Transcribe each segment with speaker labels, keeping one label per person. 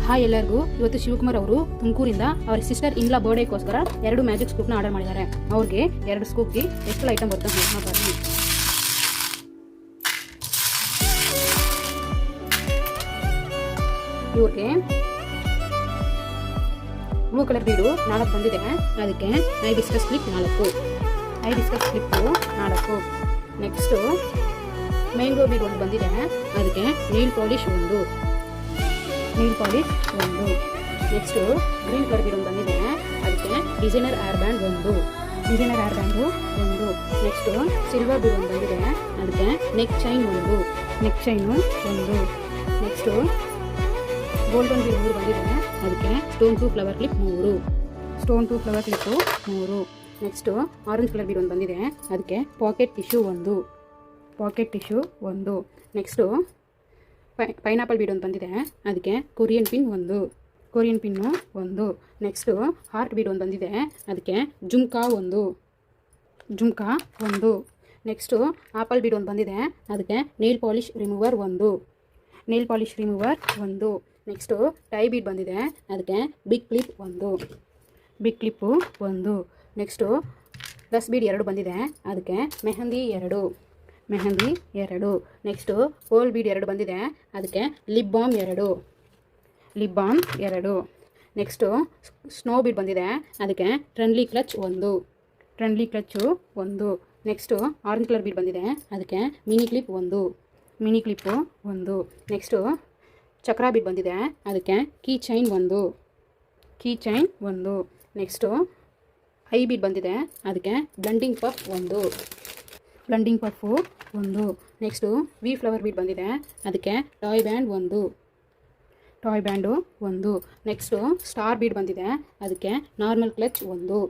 Speaker 1: Hi ಎಲ್ಲರಿಗೂ. ಇವತ್ತು ಶಿವಕುಮಾರ್ ಅವರು ತುಮಕೂರಿಂದ ಅವರ ಸಿಸ್ಟರ್ ಇನ್ಲಾ ಬರ್ಡೇಗೋಸ್ಕರ 2 ಮ್ಯಾಜಿಕ್ ಸ್ಕೂಪ್ನ ಆರ್ಡರ್ ಮಾಡಿದ್ದಾರೆ. ಅವ್ರಿಗೆ 2 ಸ್ಕೂಪ್ಗೆ ಎಷ್ಟು ಐಟಮ್ ಬರುತ್ತೆ ಅಂತ ಬರ್ತೀನಿ. ಇವ್ರಿಗೆ ಬ್ಲೂ ಕಲರ್ ಬೀಡು 4 ಬಂದಿದೆ. ಅದಕ್ಕೆ hibiscus clip 4, hibiscus clip 4. Next mango bead 1 ಬಂದಿದೆ. ಅದಕ್ಕೆ nail polish 1, nail polish 1. Next green colour bead 1 ಬಂದಿದೆ. ಅದಕ್ಕೆ designer air band 1, designer air band 1. Next silver bead 1 ಬಂದಿದೆ. ಅದಕ್ಕೆ neck chain 1, neck chain 1. Next golden bead 3 ಬಂದಿದೆ. ಅದಕ್ಕೆ stone 2 flower clip 3, stone 2 flower clip 3. Next orange colour bead 1 ಬಂದಿದೆ. ಅದಕ್ಕೆ pocket tissue 1, pocket tissue 1. Next pineapple bead 1 ಬಂದಿದೆ. ಅದಕ್ಕೆ Korean pin 1, Korean pin 1. Next heart bead 1 ಬಂದಿದೆ. ಅದಕ್ಕೆ jhumka 1, jhumka 1. Next apple bead 1 ಬಂದಿದೆ. ಅದಕ್ಕೆ nail polish remover 1, nail polish remover 1. Next tie bead ಬಂದಿದೆ. ಅದಕ್ಕೆ big clip 1, big clip 1. Next plus bead 2 ಬಂದಿದೆ. ಅದಕ್ಕೆ mehndi 2, mehndi 2. Next hole bead 2 ಬಂದಿದೆ. ಅದಕ್ಕೆ lip balm 2, lip balm 2. Next snow bead ಬಂದಿದೆ. ಅದಕ್ಕೆ trendy clutch 1, trendy clutch 1. Next orange colour bead ಬಂದಿದೆ. ಅದಕ್ಕೆ mini clip 1, mini clip 1. Next ಚಕ್ರ ಬೀಡ್ ಬಂದಿದೆ. ಅದಕ್ಕೆ key chain 1, key chain 1. Next eye bead ಬಂದಿದೆ. ಅದಕ್ಕೆ blending puff 1, blending puff 1. Next V flower bead ಬಂದಿದೆ. ಅದಕ್ಕೆ toy band 1, toy band 1. Next star bead ಬಂದಿದೆ. ಅದಕ್ಕೆ normal clutch 1,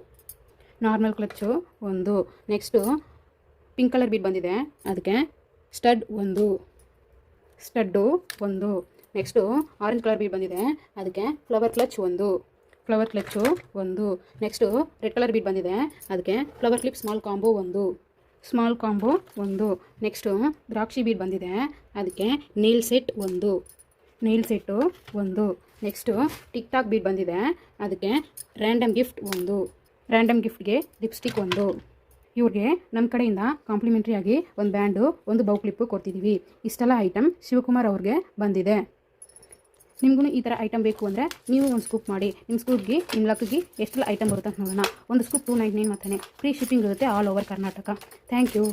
Speaker 1: normal clutch 1. Next pink colour bead ಬಂದಿದೆ. ಅದಕ್ಕೆ stud 1, stud 1. Next orange colour bead ಬಂದಿದೆ. ಅದಕ್ಕೆ flower clutch 1, flower clutch 1. Next red colour bead ಬಂದಿದೆ. ಅದಕ್ಕೆ flower clip small combo 1, small combo 1. Next ದ್ರಾಕ್ಷಿ bead ಬಂದಿದೆ. ಅದಕ್ಕೆ nail set 1, nail set 1. Next TikTok bead ಬಂದಿದೆ. ಅದಕ್ಕೆ ರ್ಯಾಂಡಮ್ ಗಿಫ್ಟ್ 1, ರ್ಯಾಂಡಮ್ ಗಿಫ್ಟ್ಗೆ ಲಿಪ್ಸ್ಟಿಕ್ 1. ಇವ್ರಿಗೆ ನಮ್ಮ ಕಡೆಯಿಂದ ಕಾಂಪ್ಲಿಮೆಂಟ್ರಿಯಾಗಿ 1 ಬ್ಯಾಂಡು 1 ಬೌ ಕ್ಲಿಪ್ಪು ಕೊಡ್ತಿದ್ದೀವಿ. ಇಷ್ಟೆಲ್ಲ ಐಟಮ್ ಶಿವಕುಮಾರ್ ಅವ್ರಿಗೆ ಬಂದಿದೆ. ನಿಮಗೂ ಈ ಥರ ಐಟಮ್ ಬೇಕು ಅಂದರೆ ನೀವು ಒಂದು ಸ್ಕೂಪ್ ಮಾಡಿ. ನಿಮ್ಮ ಸ್ಕೂಪ್ಗೆ ನಿಮ್ಮ ಲಕ್ಕಿಗೆ ಎಷ್ಟೆಲ್ಲ ಐಟಮ್ ಬರುತ್ತೆ ಅಂತ ನೋಡೋಣ. ಒಂದು ಸ್ಕೂಪ್ 299 ಮಾತ್ರ. ಫ್ರೀ ಶಿಪ್ಪಿಂಗ್ ಇರುತ್ತೆ all over Karnataka. Thank you.